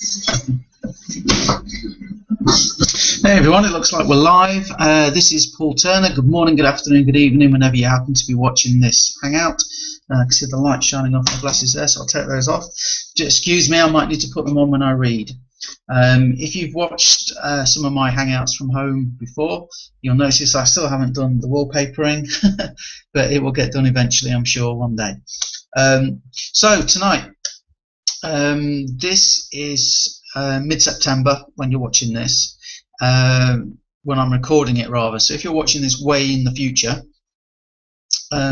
Hey everyone, it looks like we're live. This is Paul Turner. Good morning, good afternoon, good evening, whenever you happen to be watching this hangout. I can see the light shining off my glasses there, so I'll take those off. Just excuse me, I might need to put them on when I read. If you've watched some of my hangouts from home before, you'll notice I still haven't done the wallpapering, but it will get done eventually, I'm sure, one day. So tonight, this is mid-September when you're watching this, when I'm recording it rather. So if you're watching this way in the future,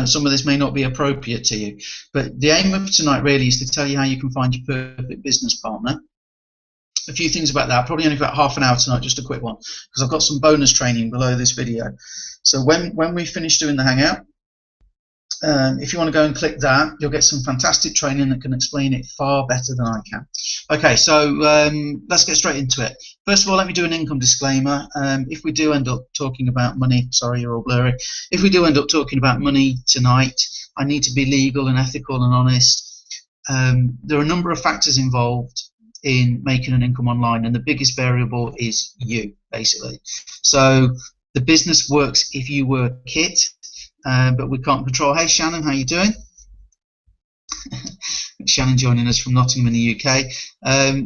some of this may not be appropriate to you. But the aim of tonight really is to tell you how you can find your perfect business partner. A few things about that, probably only about half an hour tonight, just a quick one, because I've got some bonus training below this video. So when we finish doing the hangout, if you want to go and click that, you'll get some fantastic training that can explain it far better than I can. Okay, so let's get straight into it. First of all, let me do an income disclaimer. If we do end up talking about money, sorry, you're all blurry. If we do end up talking about money tonight, I need to be legal and ethical and honest. There are a number of factors involved in making an income online, and the biggest variable is you, basically. So the business works if you work it. But we can't control. Hey Shannon, how you doing? Shannon joining us from Nottingham in the UK.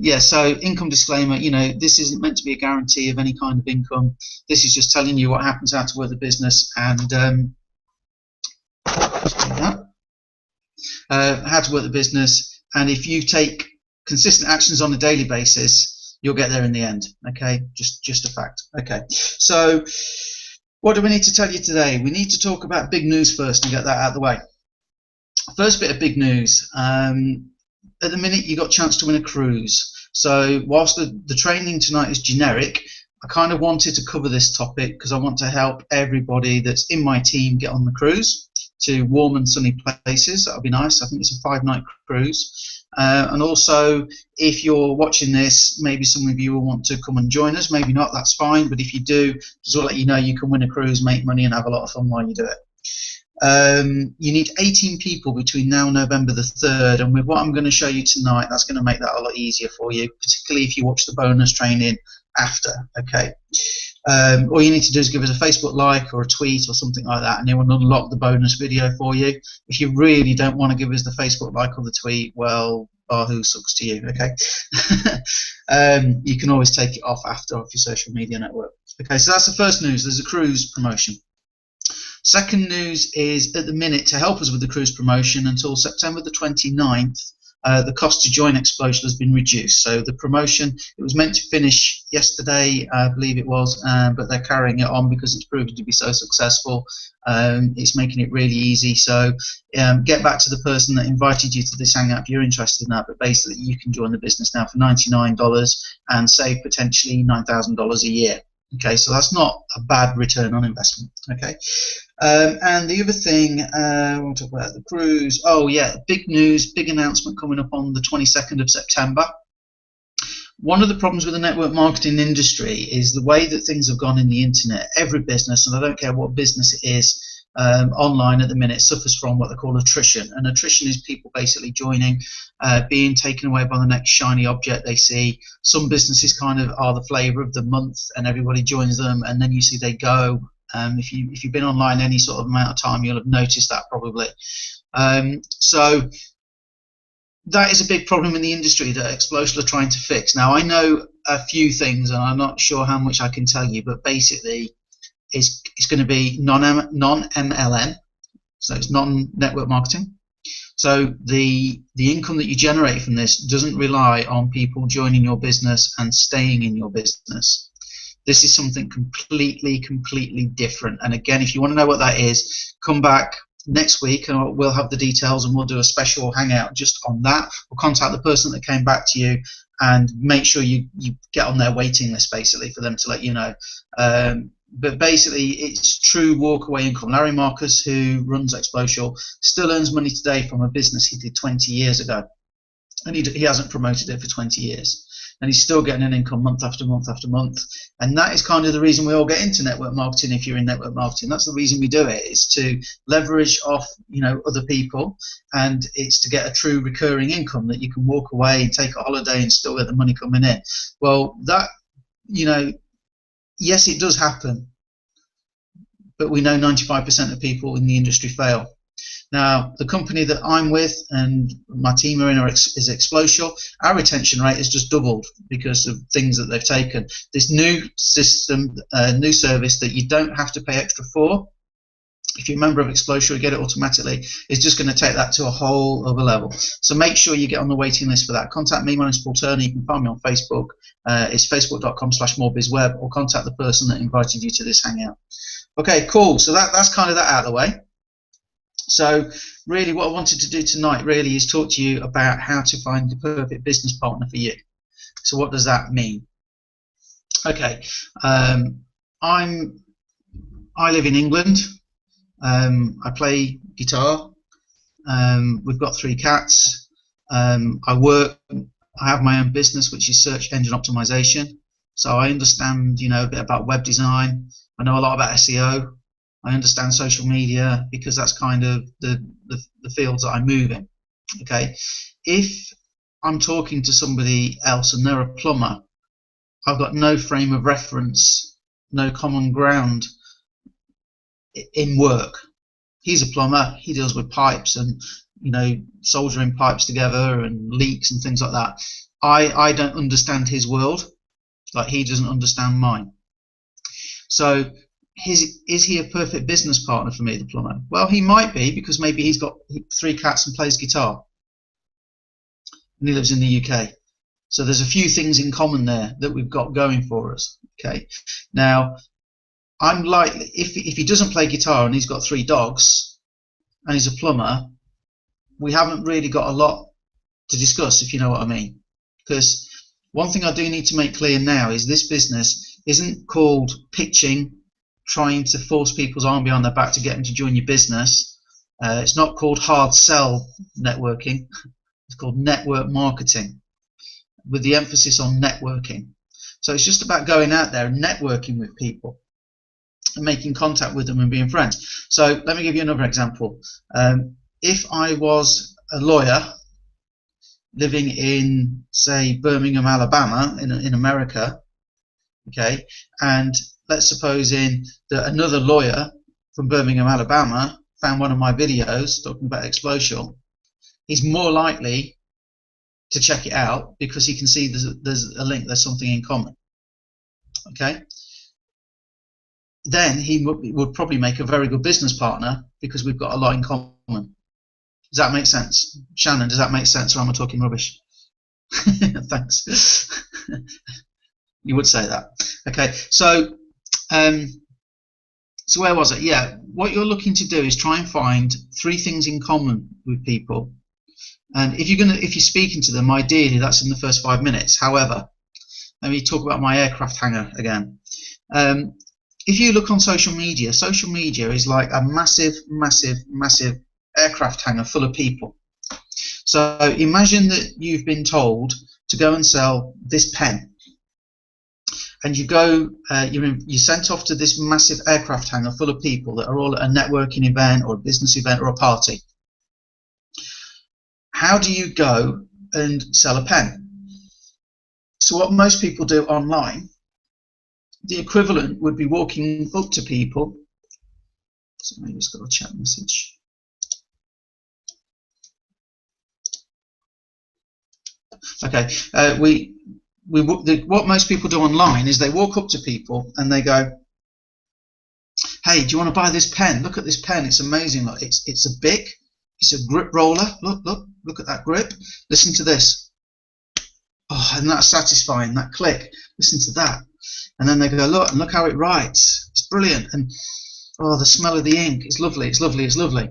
Yeah, so income disclaimer, you know, this isn't meant to be a guarantee of any kind of income. This is just telling you what happens, how to work the business, and how to work the business. And if you take consistent actions on a daily basis, you'll get there in the end. Okay, just a fact. Okay, so what do we need to tell you today? We need to talk about big news first and get that out of the way. First bit of big news. At the minute, you got a chance to win a cruise. So whilst the training tonight is generic, I kind of wanted to cover this topic because I want to help everybody that's in my team get on the cruise to warm and sunny places. That would be nice. I think it's a 5-night cruise. And also, if you're watching this, maybe some of you will want to come and join us. Maybe not, that's fine. But if you do, just to let you know, you can win a cruise, make money, and have a lot of fun while you do it. You need 18 people between now and November the 3rd. And with what I'm going to show you tonight, that's going to make that a lot easier for you, particularly if you watch the bonus training after. Okay. All you need to do is give us a Facebook like or a tweet or something like that, and it will unlock the bonus video for you. If you really don't want to give us the Facebook like or the tweet, well, who sucks to you, okay? You can always take it off after off your social media network. Okay, so that's the first news. There's a cruise promotion. Second news is, at the minute, to help us with the cruise promotion until September the 29th, the cost to join Explosion has been reduced. So the promotion, it was meant to finish yesterday, I believe it was, but they're carrying it on because it's proven to be so successful. It's making it really easy. So get back to the person that invited you to this hangout if you're interested in that. But basically, you can join the business now for $99 and save potentially $9,000 a year. Okay, so that's not a bad return on investment. Okay. And the other thing, we'll talk about the cruise. Oh yeah, big news, big announcement coming up on the 22nd of September. One of the problems with the network marketing industry is the way that things have gone in the internet. Every business, and I don't care what business it is, online at the minute, suffers from what they call attrition. And attrition is people basically joining, being taken away by the next shiny object they see. Some businesses kind of are the flavour of the month, and everybody joins them, and then you see they go. If you've been online any sort of amount of time, you'll have noticed that probably. So that is a big problem in the industry that Explosion are trying to fix. Now, I know a few things, and I'm not sure how much I can tell you, but basically it's going to be non-MLM, so it's non-network marketing. So the income that you generate from this doesn't rely on people joining your business and staying in your business. This is something completely different. And again, if you want to know what that is, come back next week and we'll have the details and we'll do a special hangout just on that. We'll contact the person that came back to you and make sure you get on their waiting list, basically, for them to let you know. But basically, it's true walk-away income. Larry Marcus, who runs Explosion, still earns money today from a business he did 20 years ago. and he hasn't promoted it for 20 years. And he's still getting an income month after month after month. And that is kind of the reason we all get into network marketing. If you're in network marketing, that's the reason we do it. It's to leverage off, other people, and it's to get a true recurring income that you can walk away and take a holiday and still get the money coming in. Well, that, yes, it does happen, but we know 95% of people in the industry fail. Now, the company that I'm with and my team are in is Explocial. Our retention rate has just doubled because of things that they've taken. This new system, new service that you don't have to pay extra for, if you're a member of Explocial, you get it automatically. It's just going to take that to a whole other level. So make sure you get on the waiting list for that. Contact me. My name's Paul Turner. You can find me on Facebook. It's facebook.com/morebizweb, or contact the person that invited you to this hangout. Okay, cool. So that's kind of that out of the way. So really what I wanted to do tonight really is talk to you about how to find the perfect business partner for you. So what does that mean? Okay, I live in England. I play guitar. We've got 3 cats. I have my own business, which is search engine optimization. So I understand, a bit about web design. I know a lot about SEO. I understand social media, because that's kind of the fields that I move in. Okay, if I'm talking to somebody else and they're a plumber, I've got no frame of reference, no common ground in work. He's a plumber. He deals with pipes and soldering pipes together and leaks and things like that. I don't understand his world, like he doesn't understand mine. So is he a perfect business partner for me, the plumber? Well, he might be, because maybe he's got 3 cats and plays guitar, and he lives in the UK. So there's a few things in common there that we've got going for us. Okay, now I'm likely, if he doesn't play guitar and he's got 3 dogs and he's a plumber, we haven't really got a lot to discuss, if you know what I mean. Because one thing I do need to make clear now is this business isn't called pitching, trying to force people's arm behind their back to get them to join your business. It's not called hard sell networking. It's called network marketing, with the emphasis on networking. So it's just about going out there and networking with people and making contact with them and being friends. So let me give you another example. If I was a lawyer living in, say, Birmingham, Alabama, in America, okay, and let's suppose that another lawyer from Birmingham, Alabama found one of my videos talking about Explocial, he's more likely to check it out because he can see there's a link, there's something in common. Okay, then he would probably make a very good business partner because we've got a lot in common. Does that make sense? Shannon, does that make sense, or am I talking rubbish? Thanks. You would say that. Okay, so where was it? Yeah, what you're looking to do is try and find 3 things in common with people. And if you're speaking to them, ideally that's in the first 5 minutes. However, let me talk about my aircraft hangar again. If you look on social media is like a massive, massive, massive aircraft hangar full of people. So imagine that you've been told to go and sell this pen, and you go, you're sent off to this massive aircraft hangar full of people that are all at a networking event or a business event or a party. How do you go and sell a pen? So what most people do online, the equivalent would be walking up to people. So maybe just got a chat message. Okay, what most people do online is they walk up to people and they go, "Hey, do you want to buy this pen? Look at this pen. It's amazing. Look, it's a Bic. It's a grip roller. Look at that grip. Listen to this. Oh, and that's satisfying. That click. Listen to that." And then they go, look how it writes. It's brilliant. And oh, the smell of the ink. It's lovely. It's lovely. It's lovely.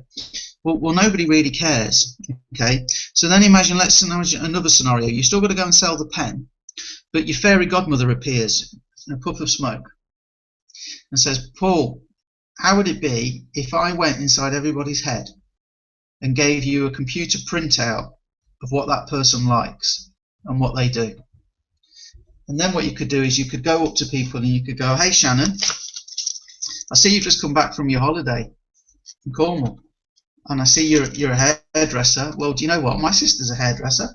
Well, nobody really cares. Okay. So then imagine another scenario. You still got to go and sell the pen, but your fairy godmother appears in a puff of smoke and says, "Paul, how would it be if I went inside everybody's head and gave you a computer printout of what that person likes and what they do. And then what you could do is you could go up to people and you could go, hey Shannon, I see you've just come back from your holiday in Cornwall, and I see you're a hairdresser. Well, do you know what? My sister's a hairdresser,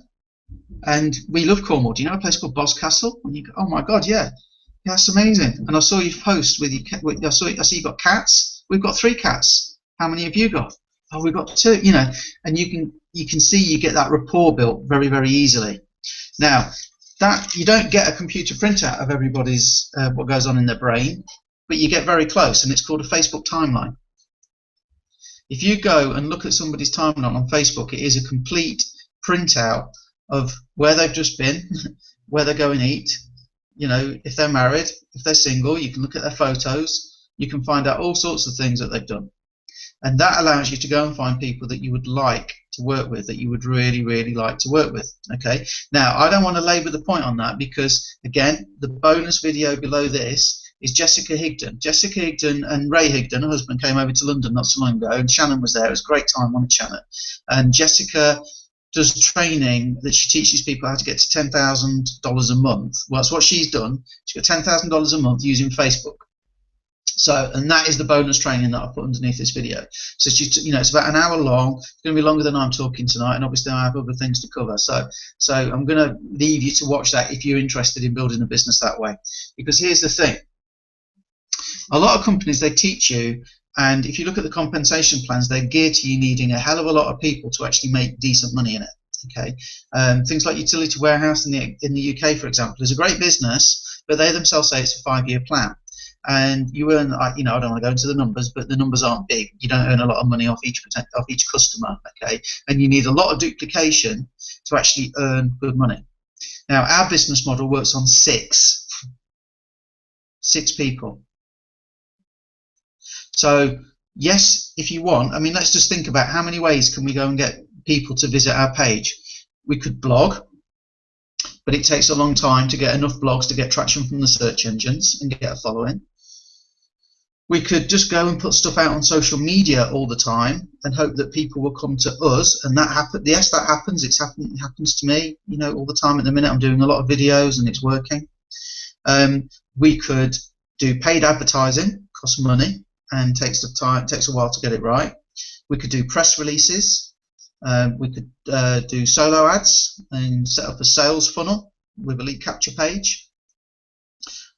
and we love Cornwall. Do you know a place called Boscastle? And you go, oh my God, yeah, that's amazing. And I saw you post with your, I see you got cats. We've got 3 cats. How many have you got? Oh, we've got 2. You know, and you can see you get that rapport built very, very easily. Now, that you don't get a computer printout of everybody's what goes on in their brain, but you get very close, and it's called a Facebook timeline. If you go and look at somebody's timeline on Facebook, it is a complete printout of where they've just been, where they're going to eat. You know, if they're married, if they're single, you can look at their photos. You can find out all sorts of things that they've done. And that allows you to go and find people that you would like to work with, that you would really, really like to work with. Okay. Now, I don't want to labour the point on that because, again, the bonus video below this is Jessica Higdon. Jessica Higdon and Ray Higdon, her husband, came over to London not so long ago, and Shannon was there. It was a great time, wasn't it, Shannon? And Jessica does training that she teaches people how to get to $10,000 a month. Well, that's what she's done. She got $10,000 a month using Facebook. So, and that is the bonus training that I put underneath this video. So, you know, it's about an hour long. It's going to be longer than I'm talking tonight, and obviously I have other things to cover. So I'm going to leave you to watch that if you're interested in building a business that way. Because here's the thing. A lot of companies, they teach you, and if you look at the compensation plans, they're geared to you needing a hell of a lot of people to actually make decent money in it. Okay, things like Utility Warehouse in the UK, for example, is a great business, but they themselves say it's a 5-year plan. And you earn, you know, I don't want to go into the numbers, but the numbers aren't big. You don't earn a lot of money off each customer, okay? And you need a lot of duplication to actually earn good money. Now, our business model works on 6 people. So, yes, if you want, I mean, let's just think about how many ways can we go and get people to visit our page. We could blog, but it takes a long time to get enough blogs to get traction from the search engines and get a following. We could just go and put stuff out on social media all the time and hope that people will come to us, and that happens. Yes, that happens. It happens to me, you know, all the time. At the minute, I'm doing a lot of videos and it's working. We could do paid advertising, costs money, and takes a while to get it right. We could do press releases. We could do solo ads and set up a sales funnel with a lead capture page.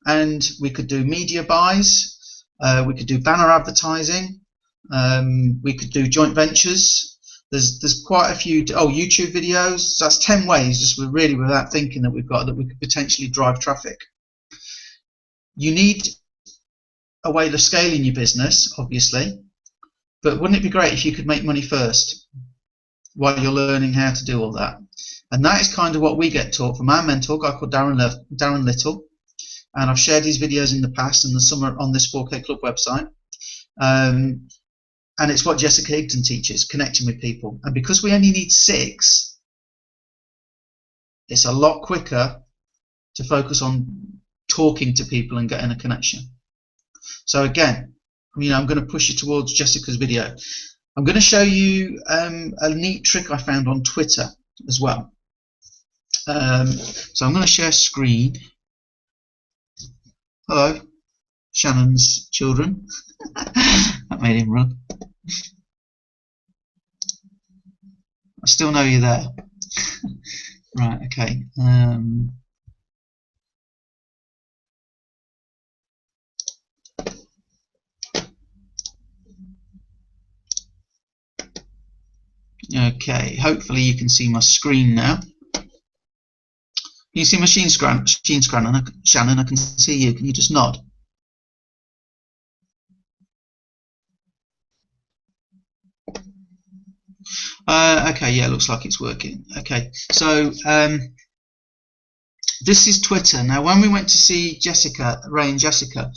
And we could do media buys. We could do banner advertising. We could do joint ventures. There's quite a few. YouTube videos. So that's 10 ways, just really without thinking, that we've got that we could potentially drive traffic. You need a way of scaling your business, obviously, but wouldn't it be great if you could make money first while you're learning how to do all that? And that is kind of what we get taught from our mentor, a guy called Darren Little. And I've shared his videos in the past, and some are on this 4K Club website. And it's what Jessica Higdon teaches, connecting with people. And because we only need 6, it's a lot quicker to focus on talking to people and getting a connection. So again, you know, I'm going to push you towards Jessica's video. I'm going to show you a neat trick I found on Twitter as well. So I'm going to share screen. Hello, Shannon's children. That made him run. I still know you're there. Right, okay. Okay, hopefully you can see my screen now. Can you see my Shannon? Shannon, I can see you. Can you just nod? Okay, yeah, looks like it's working. Okay, so this is Twitter. Now, when we went to see Jessica, Ray and Jessica,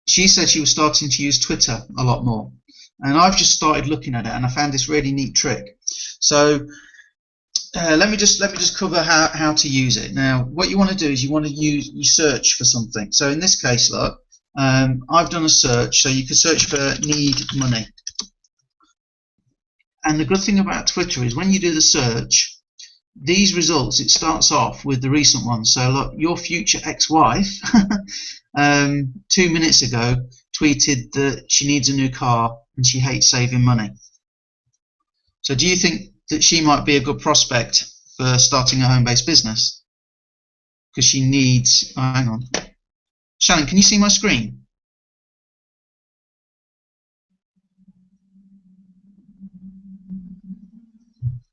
she said she was starting to use Twitter a lot more. And I've just started looking at it, and I found this really neat trick. So let me just cover how to use it. Now, what you want to do is you search for something. So in this case, look, I've done a search. So you could search for need money, And the good thing about Twitter is when you do the search, these results, it starts off with the recent ones. So look, your future ex-wife 2 minutes ago tweeted that she needs a new car and she hates saving money. So do you think that she might be a good prospect for starting a home-based business? Because she needs, oh, hang on. Shannon, can you see my screen?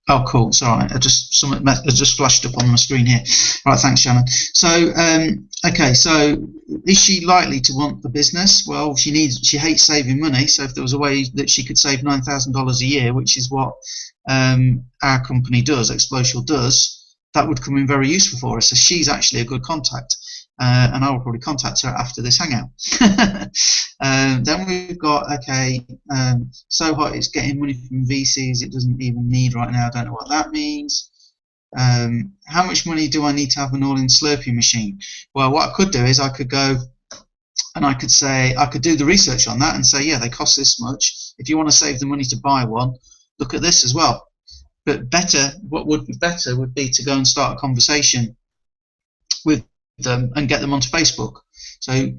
Oh, cool. It's all right. Something just flashed up on my screen here. Right, thanks, Shannon. So, okay. So, is she likely to want the business? Well, she hates saving money. So, if there was a way that she could save $9,000 a year, which is what our company does, Explosial does, that would come in very useful for us. So, she's actually a good contact. And I will probably contact her after this hangout. Then we've got, okay, so hot it's getting money from VCs it doesn't even need right now. I don't know what that means. How much money do I need to have an all-in Slurpee machine? Well, what I could do is I could go and I could say, I could do the research on that and say, yeah, they cost this much. If you want to save the money to buy one, look at this as well. But better, what would be better would be to go and start a conversation with them and get them onto Facebook. So here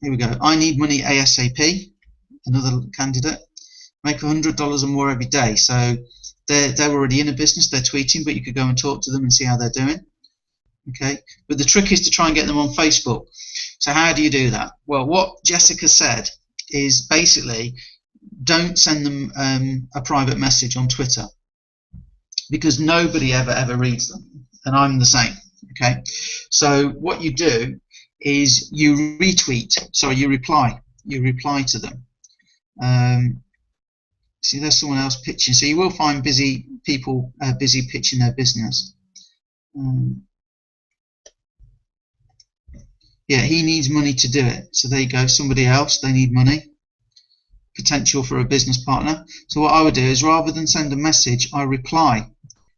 we go. I need money ASAP. Another candidate. Make $100 or more every day. So they're already in a business. They're tweeting, but you could go and talk to them and see how they're doing. Okay. But the trick is to try and get them on Facebook. So how do you do that? Well, what Jessica said is basically don't send them a private message on Twitter because nobody ever reads them, and I'm the same. Okay, so what you do is you reply to them. See, there's someone else pitching. So you will find busy people busy pitching their business. Yeah, he needs money to do it. So there you go. Somebody else, they need money. Potential for a business partner. So what I would do is rather than send a message, I reply.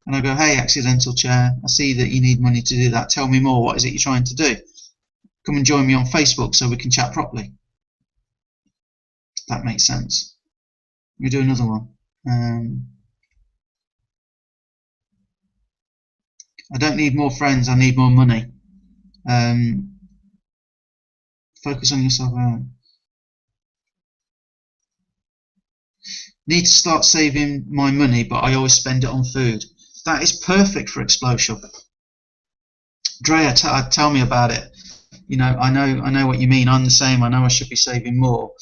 And I go, hey, Accidental Chair, I see that you need money to do that. Tell me more. What is it you're trying to do? Come and join me on Facebook so we can chat properly. That makes sense. We do another one. I don't need more friends. I need more money. Focus on yourself. Need to start saving my money, but I always spend it on food. That is perfect for Explosial. Drea, tell me about it. You know, I know what you mean. I'm the same. I know I should be saving more.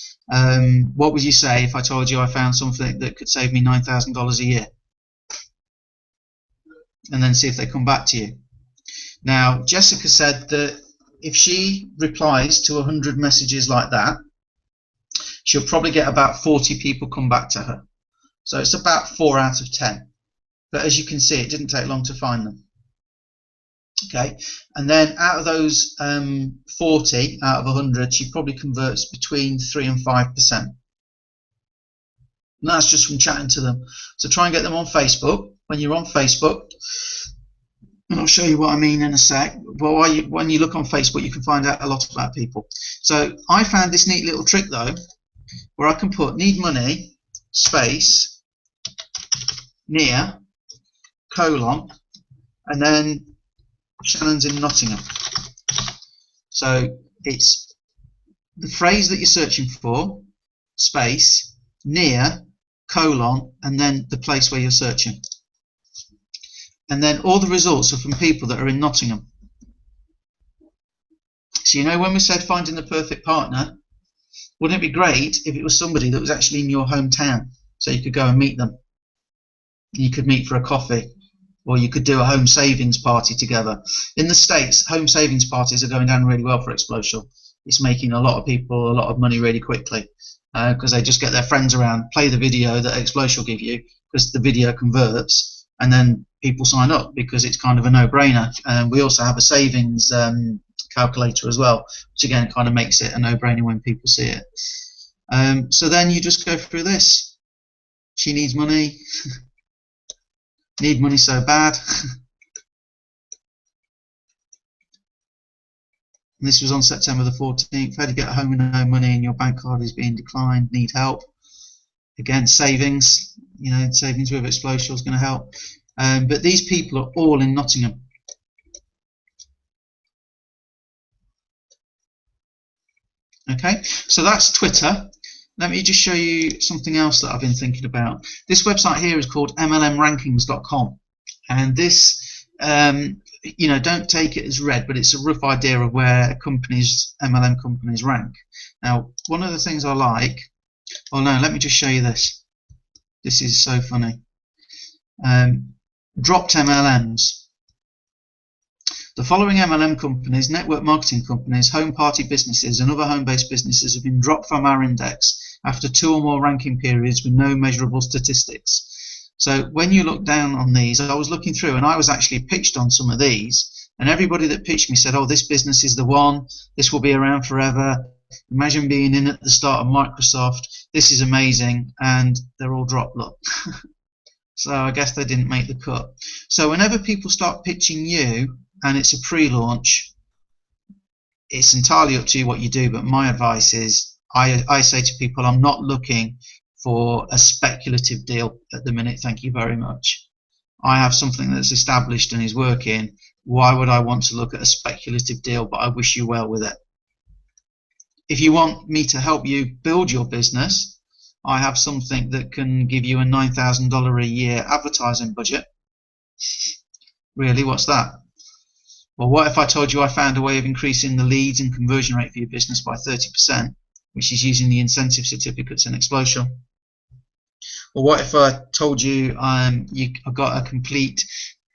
What would you say if I told you I found something that could save me $9,000 a year? And then see if they come back to you. Now, Jessica said that if she replies to 100 messages like that, she'll probably get about 40 people come back to her. So it's about 4 out of 10. But as you can see, it didn't take long to find them. Okay, and then out of those 40 out of 100, she probably converts between 3 and 5%. And that's just from chatting to them. So try and get them on Facebook. When you're on Facebook, and I'll show you what I mean in a sec. But when you look on Facebook, you can find out a lot about people. So I found this neat little trick though, where I can put need money space near colon and then Shannon's in Nottingham. So it's the phrase that you're searching for, space, near, colon, and then the place where you're searching. And then all the results are from people that are in Nottingham. So you know when we said finding the perfect partner, wouldn't it be great if it was somebody that was actually in your hometown so you could go and meet them? You could meet for a coffee. Or you could do a home savings party together. In the States, home savings parties are going down really well for Explosial. It's making a lot of people a lot of money really quickly because they just get their friends around, play the video that Explosial give you because the video converts, and then people sign up because it's kind of a no-brainer. We also have a savings calculator as well, which again kind of makes it a no-brainer when people see it. So then you just go through this. She needs money. Need money so bad. And this was on September the 14th. How to get home with no money and your bank card is being declined. Need help. Again, savings. You know, Savings with Explosial is going to help. But these people are all in Nottingham. Okay, so that's Twitter. Let me just show you something else that I've been thinking about. This website here is called MLMrankings.com, and this, you know, don't take it as read, but it's a rough idea of where companies, MLM companies, rank. Now, one of the things I like, oh no, let me just show you this. This is so funny. Dropped MLMs. The following MLM companies, network marketing companies, home party businesses, and other home-based businesses have been dropped from our index after 2 or more ranking periods with no measurable statistics. So when you look down on these, I was looking through and I was actually pitched on some of these, and everybody that pitched me said, oh, this business is the one, this will be around forever, imagine being in at the start of Microsoft, this is amazing, and they're all dropped, look. So I guess they didn't make the cut. So whenever people start pitching you, and it's a pre-launch, it's entirely up to you what you do, but my advice is I say to people, I'm not looking for a speculative deal at the minute, thank you very much. I have something that's established and is working. Why would I want to look at a speculative deal? But I wish you well with it. If you want me to help you build your business, I have something that can give you a $9,000 a year advertising budget. Really, what's that? Well, what if I told you I found a way of increasing the leads and conversion rate for your business by 30%, which is using the incentive certificates in Explosial? Or what if I told you I've got a complete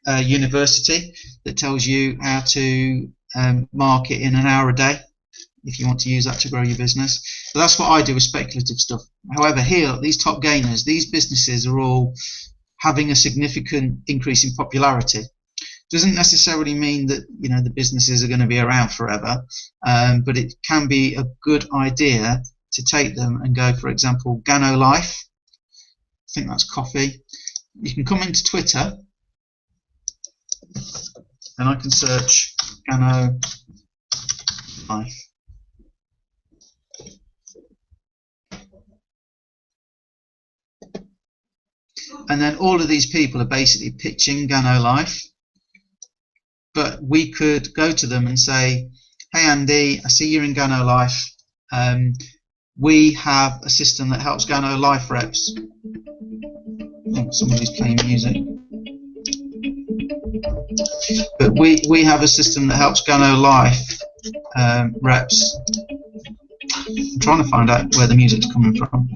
university that tells you how to market in an hour a day, if you want to use that to grow your business? So that's what I do with speculative stuff. However, here, these top gainers, these businesses are all having a significant increase in popularity. Doesn't necessarily mean that, you know, the businesses are going to be around forever, but it can be a good idea to take them and go, for example, Gano Life. I think that's coffee. You can come into Twitter and I can search Gano Life. And then all of these people are basically pitching Gano Life. But we could go to them and say, hey Andy, I see you're in Gano Life. We have a system that helps Gano Life reps. Oh, somebody's playing music. But we have a system that helps Gano Life reps. I'm trying to find out where the music's coming from.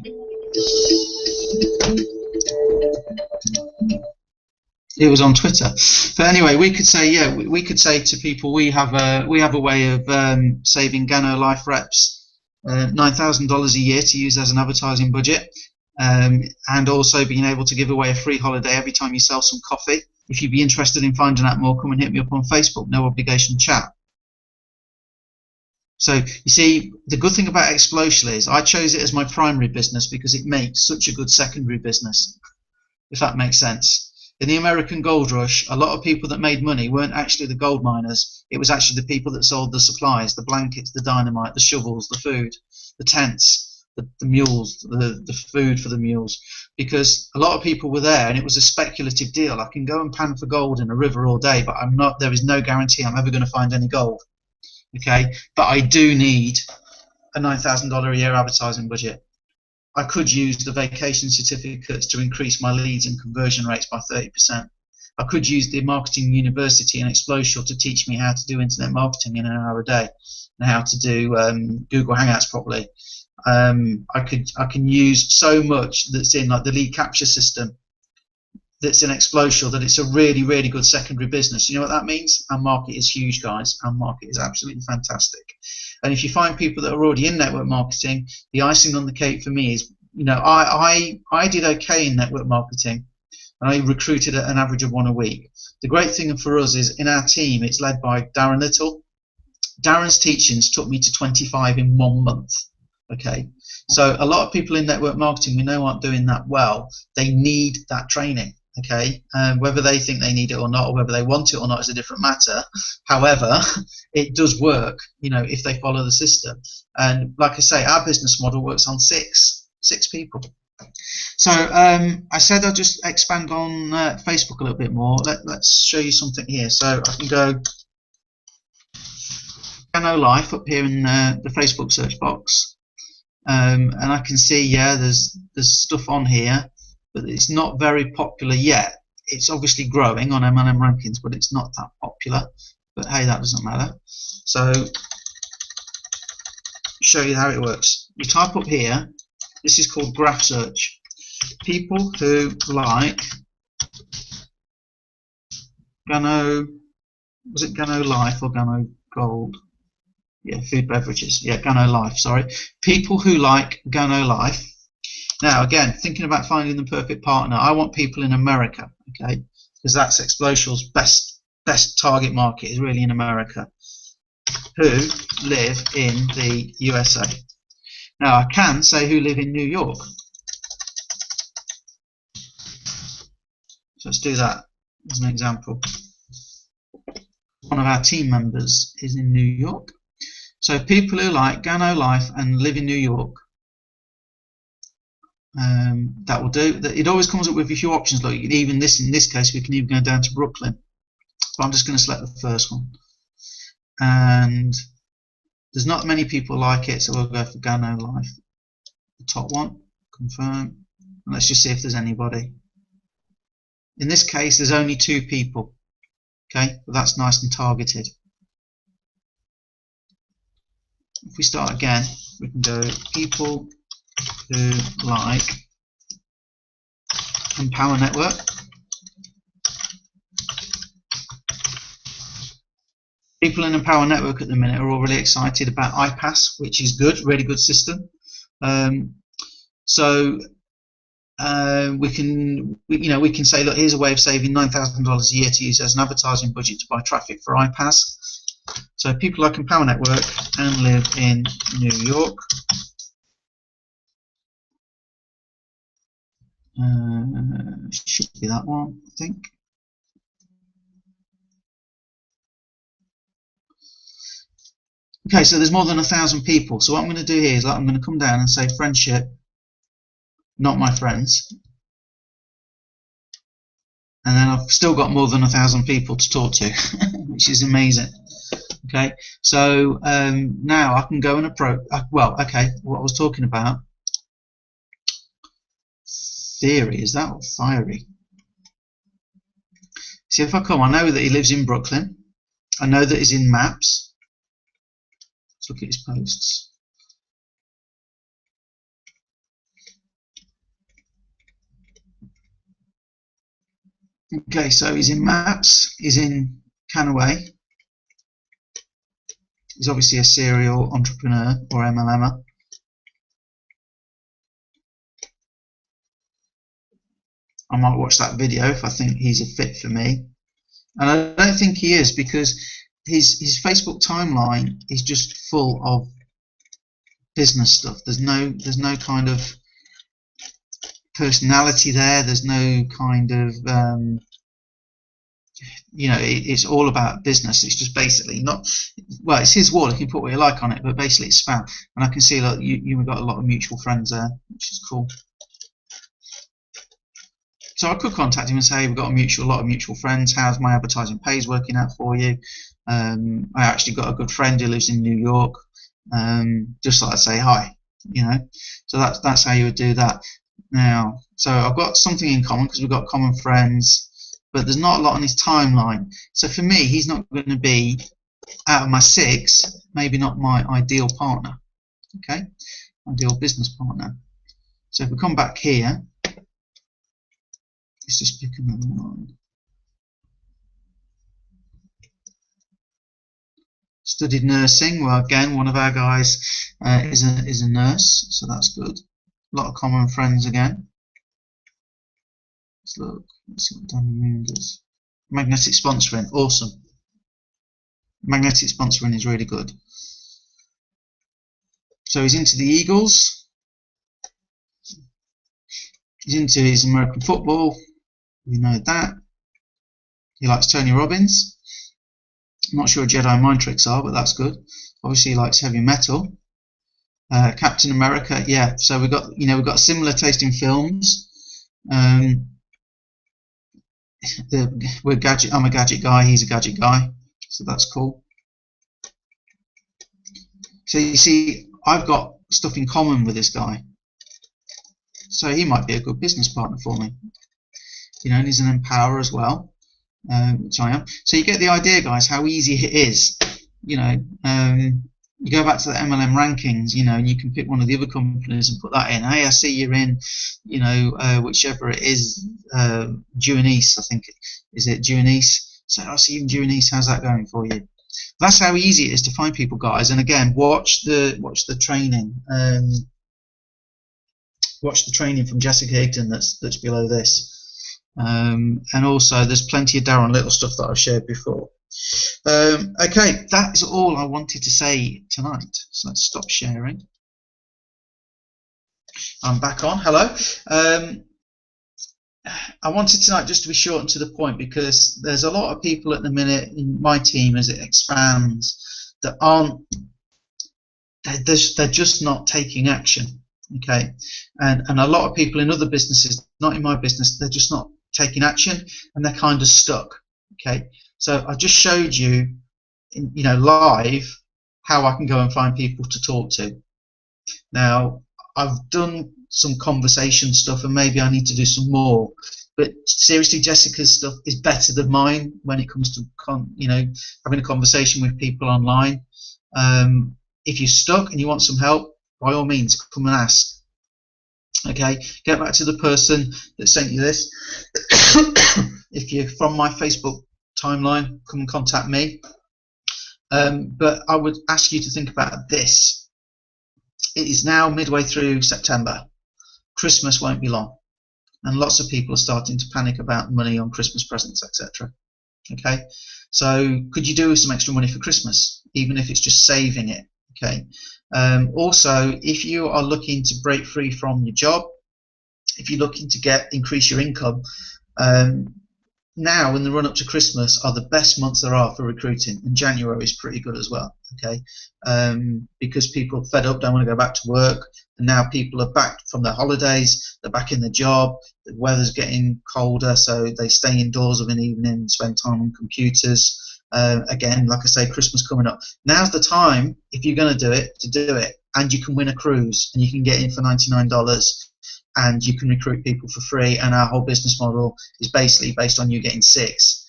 It was on Twitter. But anyway, we could say, yeah, we could say to people, we have a way of saving Gano Life reps $9,000 a year to use as an advertising budget, and also being able to give away a free holiday every time you sell some coffee. If you'd be interested in finding out more, come and hit me up on Facebook. No obligation chat. So you see, the good thing about Explosial is I chose it as my primary business because it makes such a good secondary business, if that makes sense. In the American gold rush, a lot of people that made money weren't actually the gold miners. It was actually the people that sold the supplies, the blankets, the dynamite, the shovels, the food, the tents, the mules, the food for the mules. Because a lot of people were there and it was a speculative deal. I can go and pan for gold in a river all day, but there is no guarantee I'm ever going to find any gold. Okay, but I do need a $9,000 a year advertising budget. I could use the vacation certificates to increase my leads and conversion rates by 30%. I could use the marketing university and Explosial to teach me how to do internet marketing in an hour a day and how to do Google Hangouts properly. I can use so much that's in like the lead capture system that's in Explosial that it's a really, really good secondary business. You know what that means? Our market is huge, guys. Our market is absolutely fantastic. And if you find people that are already in network marketing, the icing on the cake for me is, you know, I did okay in network marketing. And I recruited at an average of 1 a week. The great thing for us is in our team, it's led by Darren Little. Darren's teachings took me to 25 in 1 month. Okay, so a lot of people in network marketing we know aren't doing that well. They need that training. Okay, whether they think they need it or not, or whether they want it or not, is a different matter. However, it does work, you know, if they follow the system. And like I say, our business model works on six people. So I said I'll just expand on Facebook a little bit more. Let's show you something here. So I can go Gano Life up here in the Facebook search box, and I can see, yeah, there's stuff on here, but it's not very popular yet. It's obviously growing on MLM rankings, but it's not that popular. But hey, that doesn't matter. So show you how it works. You type up here. This is called graph search. People who like Gano, was it Gano Life or Gano Gold? Yeah, food beverages. Yeah, Gano Life, sorry. People who like Gano Life. Now, again, thinking about finding the perfect partner, I want people in America, okay? Because that's Explocial's best target market is really in America, who live in the USA. Now, I can say who live in New York. So let's do that as an example. One of our team members is in New York. So people who like Gano Life and live in New York, that will do. It always comes up with a few options. Like even this, in this case, we can even go down to Brooklyn. But I'm just going to select the first one. And there's not many people like it, so we'll go for Gano Life. The top one, confirm. And let's just see if there's anybody. In this case, there's only 2 people. Okay, but that's nice and targeted. If we start again, we can go people who like Empower Network. People in Empower Network at the minute are all really excited about iPass, which is good, really good system. We can say, look, here's a way of saving $9,000 a year to use as an advertising budget to buy traffic for iPass. So people like Empower Network and live in New York. Should be that one, I think. Okay, so there's more than 1,000 people. So what I'm going to do here is I'm going to come down and say friendship, not my friends. And then I've still got more than 1,000 people to talk to, which is amazing. Okay, so now I can go and approach. Well, okay, what I was talking about. Theory, is that, or Fiery? See, if I come, I know that he lives in Brooklyn. I know that he's in Maps. Let's look at his posts. Okay, so he's in Maps. He's in Canaway. He's obviously a serial entrepreneur or MLMer. I might watch that video if I think he's a fit for me. And I don't think he is, because his Facebook timeline is just full of business stuff. There's no kind of personality there. There's no kind of it's all about business. It's just basically not, well, it's his wall. You can put what you like on it, but basically it's spam. And I can see that you've got a lot of mutual friends there, which is cool. So I could contact him and say, we've got a lot of mutual friends. How's my advertising page working out for you? I actually got a good friend who lives in New York. Just like I say hi, So that's how you would do that. Now, so I've got something in common because we've got common friends, but there's not a lot on his timeline. So for me, he's not going to be, out of my 6, maybe not my ideal partner. Okay, ideal business partner. So if we come back here. Let's just pick another one. Studied nursing. Well, again, one of our guys is a nurse, so that's good. A lot of common friends again. Let's look. Let's see what Danny Moon does. Magnetic sponsoring, awesome. Magnetic sponsoring is really good. So he's into the Eagles. He's into his American football. We know that. He likes Tony Robbins. I'm not sure what Jedi mind tricks are, but that's good. Obviously he likes heavy metal. Captain America, yeah. So we've got a similar taste in films. I'm a gadget guy. He's a gadget guy, so that's cool. So you see, I've got stuff in common with this guy. So he might be a good business partner for me. And he's an empowerer as well, which I am. So you get the idea, guys, how easy it is. You go back to the MLM rankings, and you can pick one of the other companies and put that in. Hey, I see you're in, whichever it is, Dewinice, I think. Is it Dewinice? So I see you in Dewinice. How's that going for you? That's how easy it is to find people, guys. And again, watch the training. Watch the training from Jessica Higdon that's below this. And also, there's plenty of Darren Little stuff that I've shared before. Okay, that is all I wanted to say tonight. So let's stop sharing. I'm back on. Hello. I wanted tonight just to be short and to the point, because there's a lot of people at the minute in my team as it expands that they're just not taking action. Okay, and a lot of people in other businesses, not in my business, they're just not taking action, and they're kind of stuck. Okay, so I just showed you, live, how I can go and find people to talk to. Now, I've done some conversation stuff, and maybe I need to do some more. But seriously, Jessica's stuff is better than mine when it comes to having a conversation with people online. If you're stuck and you want some help, by all means, come and ask. Okay, get back to the person that sent you this. If you're from my Facebook timeline, come and contact me. But I would ask you to think about this. It is now midway through September. Christmas won't be long, and lots of people are starting to panic about money on Christmas presents, etc. Okay, so could you do some extra money for Christmas, even if it's just saving it? Okay. Also, if you are looking to break free from your job, if you're looking to increase your income, now in the run up to Christmas are the best months there are for recruiting, and January is pretty good as well. Okay, because people are fed up, don't want to go back to work, and now people are back from their holidays, they're back in the job, the weather's getting colder, so they stay indoors of an evening and spend time on computers. Again, like I say, Christmas coming up. Now's the time, if you're going to do it, and you can win a cruise, and you can get in for $99, and you can recruit people for free, and our whole business model is basically based on you getting 6.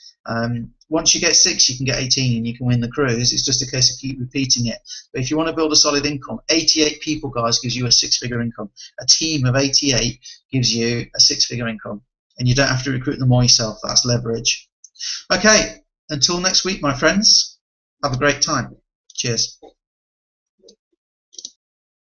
Once you get 6, you can get 18, and you can win the cruise. It's just a case of keep repeating it. But if you want to build a solid income, 88 people, guys, gives you a 6-figure income. A team of 88 gives you a 6-figure income, and you don't have to recruit them all yourself. That's leverage. Okay. Until next week, my friends, have a great time. Cheers.